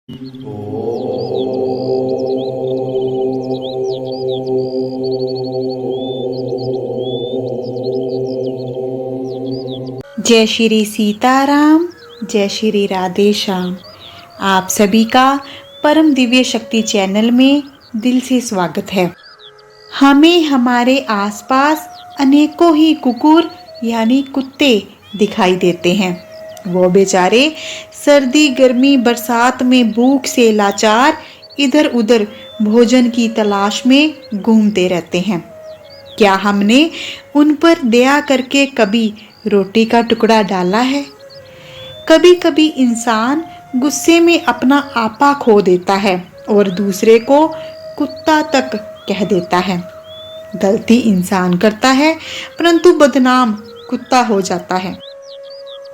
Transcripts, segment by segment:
जय श्री सीताराम, जय श्री राधे श्याम। आप सभी का परम दिव्य शक्ति चैनल में दिल से स्वागत है। हमें हमारे आसपास अनेकों ही कुकुर यानी कुत्ते दिखाई देते हैं। वो बेचारे सर्दी गर्मी बरसात में भूख से लाचार इधर उधर भोजन की तलाश में घूमते रहते हैं। क्या हमने उन पर दया करके कभी रोटी का टुकड़ा डाला है? कभी कभी इंसान गुस्से में अपना आपा खो देता है और दूसरे को कुत्ता तक कह देता है। गलती इंसान करता है परंतु बदनाम कुत्ता हो जाता है।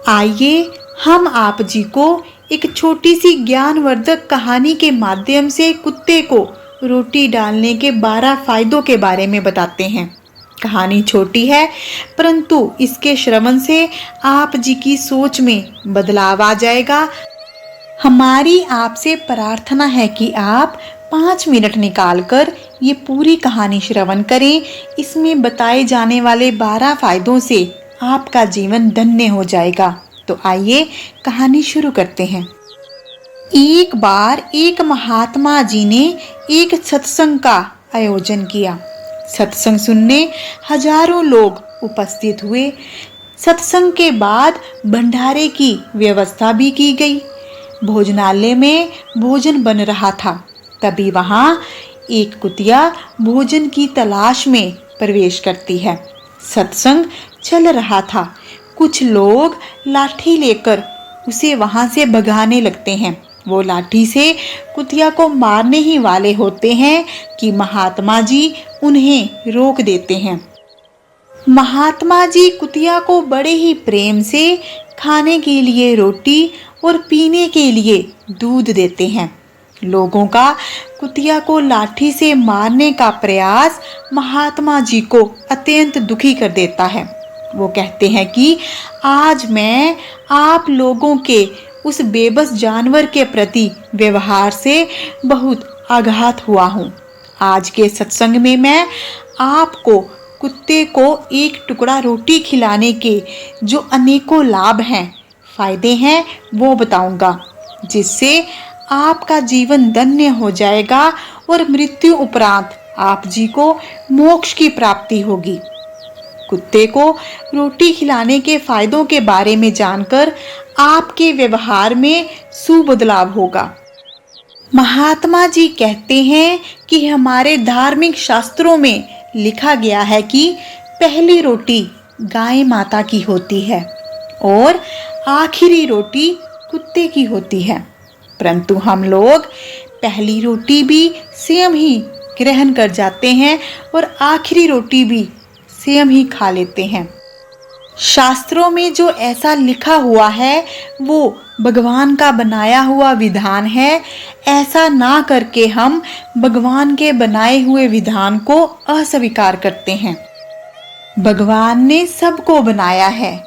आइए हम आप जी को एक छोटी सी ज्ञानवर्धक कहानी के माध्यम से कुत्ते को रोटी डालने के 12 फायदों के बारे में बताते हैं। कहानी छोटी है परंतु इसके श्रवण से आप जी की सोच में बदलाव आ जाएगा। हमारी आपसे प्रार्थना है कि आप 5 मिनट निकालकर ये पूरी कहानी श्रवण करें। इसमें बताए जाने वाले 12 फायदों से आपका जीवन धन्य हो जाएगा। तो आइए कहानी शुरू करते हैं। एक बार एक महात्मा जी ने एक सत्संग का आयोजन किया। सत्संग सुनने हजारों लोग उपस्थित हुए। सत्संग के बाद भंडारे की व्यवस्था भी की गई। भोजनालय में भोजन बन रहा था। तभी वहां एक कुतिया भोजन की तलाश में प्रवेश करती है। सत्संग चल रहा था। कुछ लोग लाठी लेकर उसे वहां से भगाने लगते हैं। वो लाठी से कुतिया को मारने ही वाले होते हैं कि महात्मा जी उन्हें रोक देते हैं। महात्मा जी कुतिया को बड़े ही प्रेम से खाने के लिए रोटी और पीने के लिए दूध देते हैं। लोगों का कुतिया को लाठी से मारने का प्रयास महात्मा जी को अत्यंत दुखी कर देता है। वो कहते हैं कि आज मैं आप लोगों के उस बेबस जानवर के प्रति व्यवहार से बहुत आघात हुआ हूँ। आज के सत्संग में मैं आपको कुत्ते को एक टुकड़ा रोटी खिलाने के जो अनेकों लाभ हैं, फायदे हैं, वो बताऊंगा, जिससे आपका जीवन धन्य हो जाएगा और मृत्यु उपरांत आप जी को मोक्ष की प्राप्ति होगी। कुत्ते को रोटी खिलाने के फायदों के बारे में जानकर आपके व्यवहार में सुबदलाव होगा। महात्मा जी कहते हैं कि हमारे धार्मिक शास्त्रों में लिखा गया है कि पहली रोटी गाय माता की होती है और आखिरी रोटी कुत्ते की होती है। परंतु हम लोग पहली रोटी भी स्वयं ही ग्रहण कर जाते हैं और आखिरी रोटी भी स्वयं ही खा लेते हैं। शास्त्रों में जो ऐसा लिखा हुआ है वो भगवान का बनाया हुआ विधान है। ऐसा ना करके हम भगवान के बनाए हुए विधान को अस्वीकार करते हैं। भगवान ने सबको बनाया है।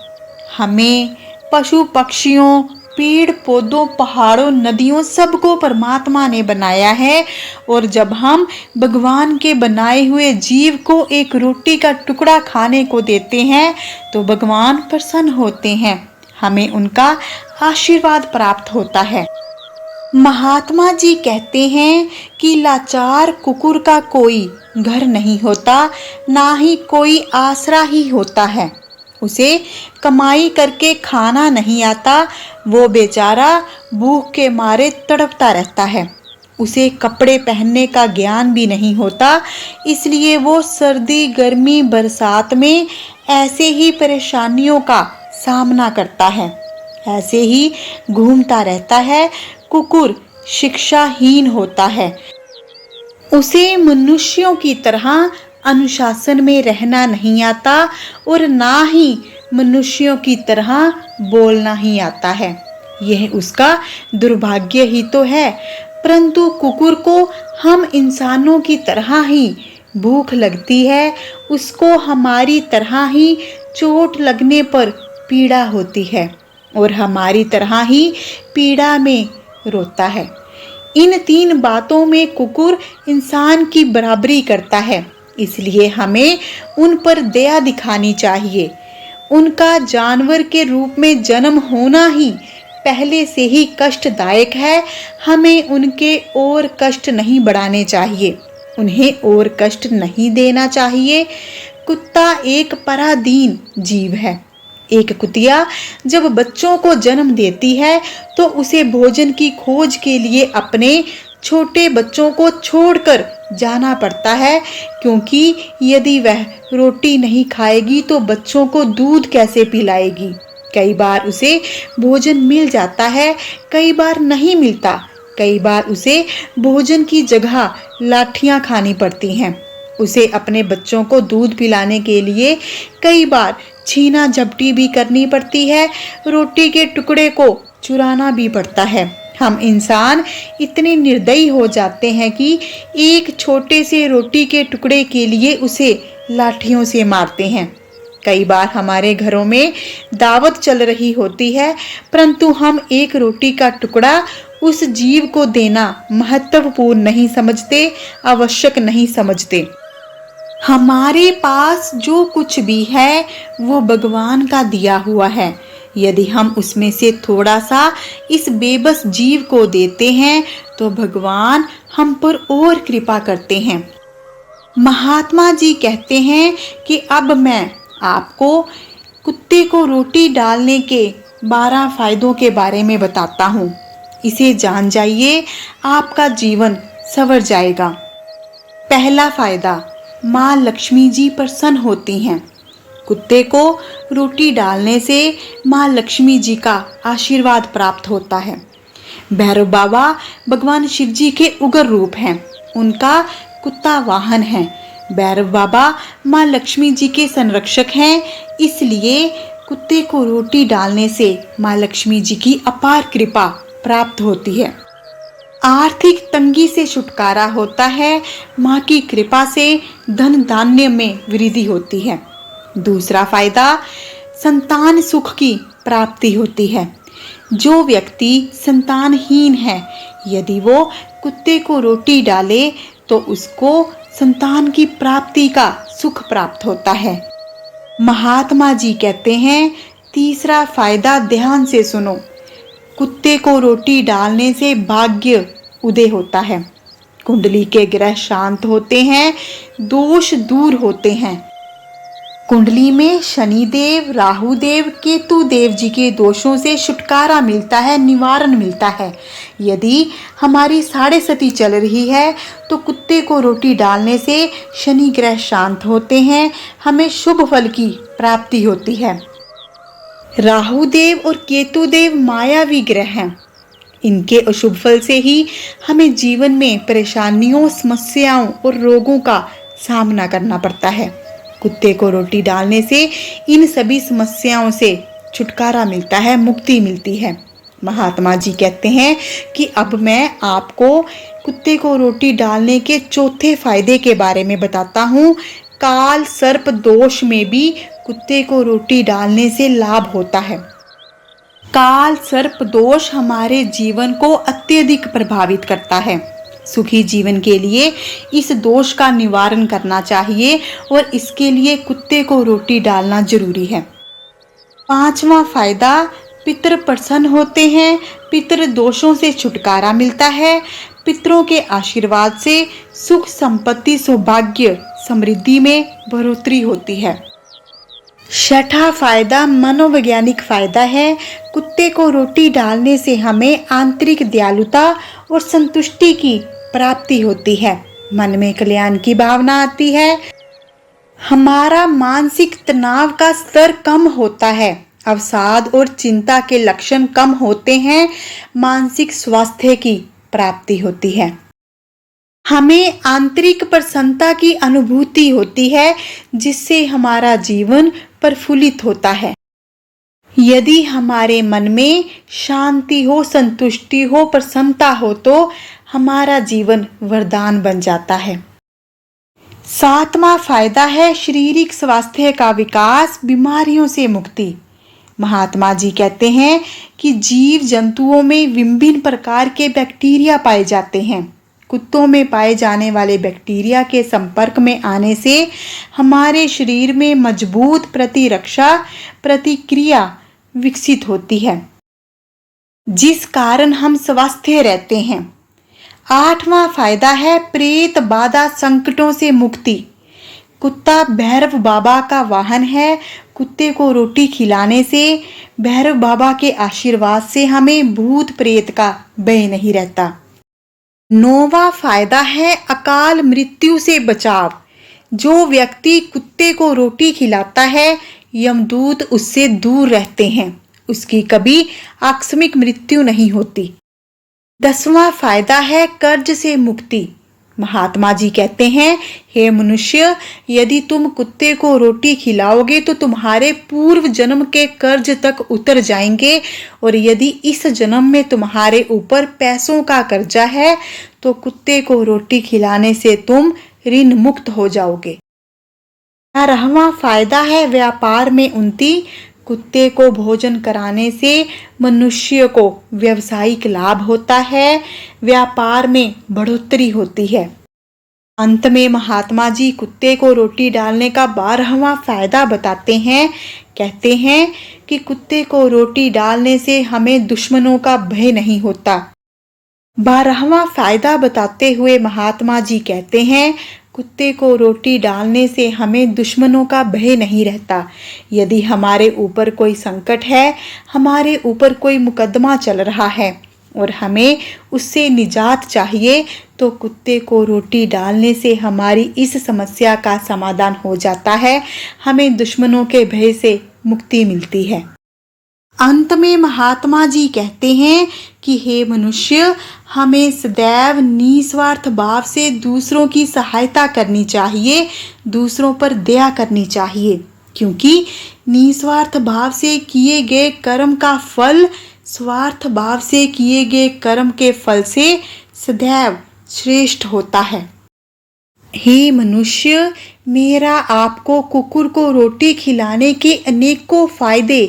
हमें, पशु पक्षियों, पेड़ पौधों, पहाड़ों, नदियों, सबको परमात्मा ने बनाया है। और जब हम भगवान के बनाए हुए जीव को एक रोटी का टुकड़ा खाने को देते हैं तो भगवान प्रसन्न होते हैं। हमें उनका आशीर्वाद प्राप्त होता है। महात्मा जी कहते हैं कि लाचार कुकुर का कोई घर नहीं होता, ना ही कोई आसरा ही होता है। उसे कमाई करके खाना नहीं आता। वो बेचारा भूख के मारे तड़पता रहता है। उसे कपड़े पहनने का ज्ञान भी नहीं होता, इसलिए वो सर्दी गर्मी बरसात में ऐसे ही परेशानियों का सामना करता है, ऐसे ही घूमता रहता है। कुकुर शिक्षाहीन होता है। उसे मनुष्यों की तरह अनुशासन में रहना नहीं आता और ना ही मनुष्यों की तरह बोलना ही आता है। यह उसका दुर्भाग्य ही तो है। परंतु कुकुर को हम इंसानों की तरह ही भूख लगती है, उसको हमारी तरह ही चोट लगने पर पीड़ा होती है और हमारी तरह ही पीड़ा में रोता है। इन 3 बातों में कुकुर इंसान की बराबरी करता है, इसलिए हमें उन पर दया दिखानी चाहिए। उनका जानवर के रूप में जन्म होना ही पहले से ही कष्टदायक है। हमें उनके और कष्ट नहीं बढ़ाने चाहिए, उन्हें और कष्ट नहीं देना चाहिए। कुत्ता एक पराधीन जीव है। एक कुतिया जब बच्चों को जन्म देती है तो उसे भोजन की खोज के लिए अपने छोटे बच्चों को छोड़कर जाना पड़ता है, क्योंकि यदि वह रोटी नहीं खाएगी तो बच्चों को दूध कैसे पिलाएगी। कई बार उसे भोजन मिल जाता है, कई बार नहीं मिलता। कई बार उसे भोजन की जगह लाठियां खानी पड़ती हैं। उसे अपने बच्चों को दूध पिलाने के लिए कई बार छीना झपटी भी करनी पड़ती है, रोटी के टुकड़े को चुराना भी पड़ता है। हम इंसान इतने निर्दयी हो जाते हैं कि एक छोटे से रोटी के टुकड़े के लिए उसे लाठियों से मारते हैं। कई बार हमारे घरों में दावत चल रही होती है, परंतु हम एक रोटी का टुकड़ा उस जीव को देना महत्वपूर्ण नहीं समझते, आवश्यक नहीं समझते। हमारे पास जो कुछ भी है वो भगवान का दिया हुआ है। यदि हम उसमें से थोड़ा सा इस बेबस जीव को देते हैं तो भगवान हम पर और कृपा करते हैं। महात्मा जी कहते हैं कि अब मैं आपको कुत्ते को रोटी डालने के 12 फायदों के बारे में बताता हूँ। इसे जान जाइए, आपका जीवन संवर जाएगा। पहला फायदा, माँ लक्ष्मी जी प्रसन्न होती हैं। कुत्ते को रोटी डालने से माँ लक्ष्मी जी का आशीर्वाद प्राप्त होता है। भैरव बाबा भगवान शिव जी के उग्र रूप हैं, उनका कुत्ता वाहन है। भैरव बाबा माँ लक्ष्मी जी के संरक्षक हैं, इसलिए कुत्ते को रोटी डालने से माँ लक्ष्मी जी की अपार कृपा प्राप्त होती है। आर्थिक तंगी से छुटकारा होता है, माँ की कृपा से धन धान्य में वृद्धि होती है। दूसरा फायदा, संतान सुख की प्राप्ति होती है। जो व्यक्ति संतानहीन है, यदि वो कुत्ते को रोटी डाले तो उसको संतान की प्राप्ति का सुख प्राप्त होता है। महात्मा जी कहते हैं, तीसरा फायदा, ध्यान से सुनो। कुत्ते को रोटी डालने से भाग्य उदय होता है, कुंडली के ग्रह शांत होते हैं, दोष दूर होते हैं। कुंडली में शनिदेव, राहुदेव, केतु देव जी के दोषों से छुटकारा मिलता है, निवारण मिलता है। यदि हमारी साढ़े सती चल रही है तो कुत्ते को रोटी डालने से शनि ग्रह शांत होते हैं, हमें शुभ फल की प्राप्ति होती है। राहुदेव और केतुदेव मायावी ग्रह हैं, इनके अशुभ फल से ही हमें जीवन में परेशानियों, समस्याओं और रोगों का सामना करना पड़ता है। कुत्ते को रोटी डालने से इन सभी समस्याओं से छुटकारा मिलता है, मुक्ति मिलती है। महात्मा जी कहते हैं कि अब मैं आपको कुत्ते को रोटी डालने के चौथे फायदे के बारे में बताता हूँ। काल सर्प दोष में भी कुत्ते को रोटी डालने से लाभ होता है। काल सर्प दोष हमारे जीवन को अत्यधिक प्रभावित करता है। सुखी जीवन के लिए इस दोष का निवारण करना चाहिए और इसके लिए कुत्ते को रोटी डालना जरूरी है। पांचवा फायदा, पितृ प्रसन्न होते हैं, पितृ दोषों से छुटकारा मिलता है। पितरों के आशीर्वाद से सुख, संपत्ति, सौभाग्य, समृद्धि में बढ़ोतरी होती है। छठा फायदा मनोवैज्ञानिक फायदा है। कुत्ते को रोटी डालने से हमें आंतरिक दयालुता और संतुष्टि की प्राप्ति होती है। मन में कल्याण की भावना आती है। हमारा मानसिक तनाव का स्तर कम होता है। अवसाद और चिंता के लक्षण कम होते हैं। मानसिक स्वास्थ्य की प्राप्ति होती है। हमें आंतरिक प्रसन्नता की अनुभूति होती है, जिससे हमारा जीवन प्रफुल्लित होता है। यदि हमारे मन में शांति हो, संतुष्टि हो, प्रसन्नता हो तो हमारा जीवन वरदान बन जाता है। सातवां फायदा है शारीरिक स्वास्थ्य का विकास, बीमारियों से मुक्ति। महात्मा जी कहते हैं कि जीव जंतुओं में विभिन्न प्रकार के बैक्टीरिया पाए जाते हैं। कुत्तों में पाए जाने वाले बैक्टीरिया के संपर्क में आने से हमारे शरीर में मजबूत प्रतिरक्षा प्रतिक्रिया विकसित होती है, जिस कारण हम स्वस्थ रहते हैं। 8वां फायदा है प्रेत बाधा संकटों से मुक्ति। कुत्ता भैरव बाबा का वाहन है। कुत्ते को रोटी खिलाने से, भैरव बाबा के आशीर्वाद से हमें भूत प्रेत का भय नहीं रहता। 9वां फायदा है अकाल मृत्यु से बचाव। जो व्यक्ति कुत्ते को रोटी खिलाता है, यमदूत उससे दूर रहते हैं, उसकी कभी आकस्मिक मृत्यु नहीं होती। 10वां फायदा है कर्ज से मुक्ति। महात्मा जी कहते हैं, हे मनुष्य, यदि तुम कुत्ते को रोटी खिलाओगे तो तुम्हारे पूर्व जन्म के कर्ज तक उतर जाएंगे, और यदि इस जन्म में तुम्हारे ऊपर पैसों का कर्जा है तो कुत्ते को रोटी खिलाने से तुम ऋण मुक्त हो जाओगे। 11वां फायदा है व्यापार में उन्नति। कुत्ते को भोजन कराने से मनुष्य को व्यावसायिक लाभ होता है, व्यापार में बढ़ोतरी होती है। अंत में महात्मा जी कुत्ते को रोटी डालने का 12वां फायदा बताते हैं। कहते हैं कि कुत्ते को रोटी डालने से हमें दुश्मनों का भय नहीं होता। 12वां फायदा बताते हुए महात्मा जी कहते हैं, कुत्ते को रोटी डालने से हमें दुश्मनों का भय नहीं रहता। यदि हमारे ऊपर कोई संकट है, हमारे ऊपर कोई मुकदमा चल रहा है और हमें उससे निजात चाहिए, तो कुत्ते को रोटी डालने से हमारी इस समस्या का समाधान हो जाता है। हमें दुश्मनों के भय से मुक्ति मिलती है। अंत में महात्मा जी कहते हैं कि हे मनुष्य, हमें सदैव निस्वार्थ भाव से दूसरों की सहायता करनी चाहिए, दूसरों पर दया करनी चाहिए, क्योंकि निस्वार्थ भाव से किए गए कर्म का फल स्वार्थ भाव से किए गए कर्म के फल से सदैव श्रेष्ठ होता है। हे मनुष्य, मेरा आपको कुकुर को रोटी खिलाने के अनेकों फायदे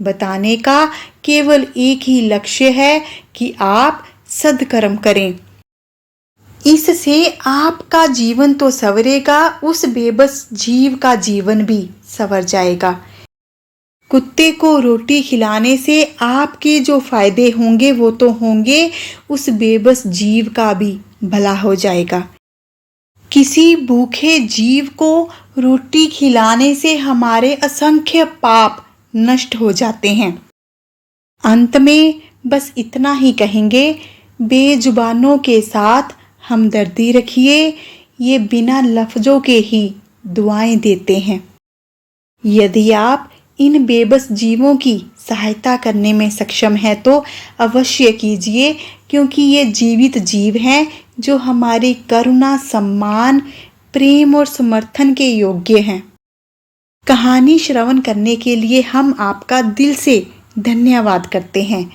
बताने का केवल एक ही लक्ष्य है कि आप सद्कर्म करें। इससे आपका जीवन तो संवरेगा, उस बेबस जीव का जीवन भी संवर जाएगा। कुत्ते को रोटी खिलाने से आपके जो फायदे होंगे वो तो होंगे, उस बेबस जीव का भी भला हो जाएगा। किसी भूखे जीव को रोटी खिलाने से हमारे असंख्य पाप नष्ट हो जाते हैं। अंत में बस इतना ही कहेंगे, बेजुबानों के साथ हमदर्दी रखिए, ये बिना लफ्जों के ही दुआएं देते हैं। यदि आप इन बेबस जीवों की सहायता करने में सक्षम हैं तो अवश्य कीजिए, क्योंकि ये जीवित जीव हैं जो हमारी करुणा, सम्मान, प्रेम और समर्थन के योग्य हैं। कहानी श्रवण करने के लिए हम आपका दिल से धन्यवाद करते हैं।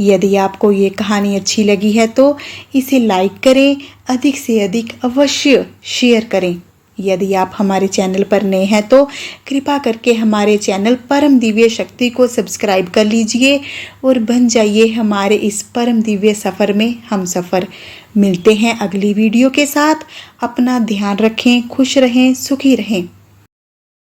यदि आपको ये कहानी अच्छी लगी है तो इसे लाइक करें, अधिक से अधिक अवश्य शेयर करें। यदि आप हमारे चैनल पर नए हैं तो कृपा करके हमारे चैनल परम दिव्य शक्ति को सब्सक्राइब कर लीजिए और बन जाइए हमारे इस परम दिव्य सफ़र में हम सफ़र। मिलते हैं अगली वीडियो के साथ। अपना ध्यान रखें, खुश रहें, सुखी रहें।